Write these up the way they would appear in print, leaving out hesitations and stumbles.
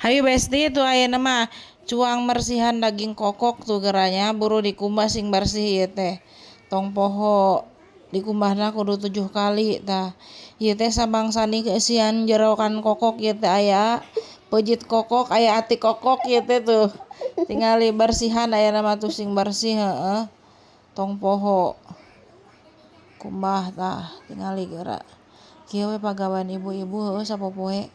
Hayu besti tuh aya nama cuang mersihan daging kokok tuh geranya buru dikumbah sing bersih ieu teh. Tong poho dikumbahna kudu 7 kali tah. Ieu teh sabangsani keisian jerokan kokok ieu teh aya pejit kokok, aya ati kokok ieu teh tuh. Tingali bersihan aya nama tuh sing bersih heeh. Tong poho kumbah tah tingali geura. Kieu we pagawean ibu-ibu heuh sapopoe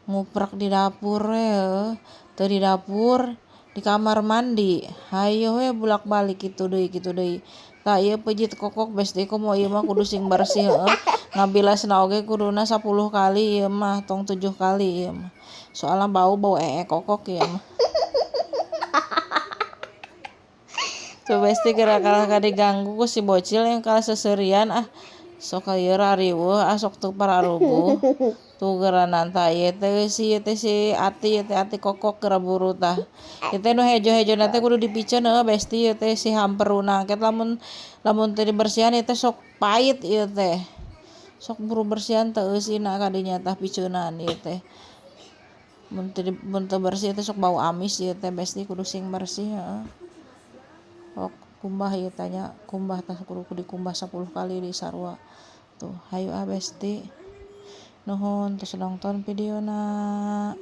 nguprak di dapur we heuh. Teu di dapur di kamar mandi. Hayu we bulak-balik kitu deui. Tah ieu pejit kokok besti komo ieu mah kudu sing bersih heuh. Ngabilasna oge kuduna 10 kali ieu mah tong 7 kali ieu mah. Soalna bau kokok ieu mah. Tuh besti gerak diganggu ku si bocil yang kala seserian sok ieu rariweuh sok teu pararubuh. Tuh geuranan tah ieu teh si ati kokok geura buru tah. Ieu teh nu hejo-hejona teh kudu dipiceun besti ieu teh si hamperuna ket lamun teu dibersihan ieu teh sok pait ieu teh. Sok buru bersihan teu eusina kadinya tah piceunan ieu teh. Mun teu bersih teh sok bau amis ieu teh besti kudu sing bersih heeh. Kumbah ieu tanya kumbah tah kudu dikumbah 10 kali di sarua. Tuh hayu besti. Nuhun tos nonton videona.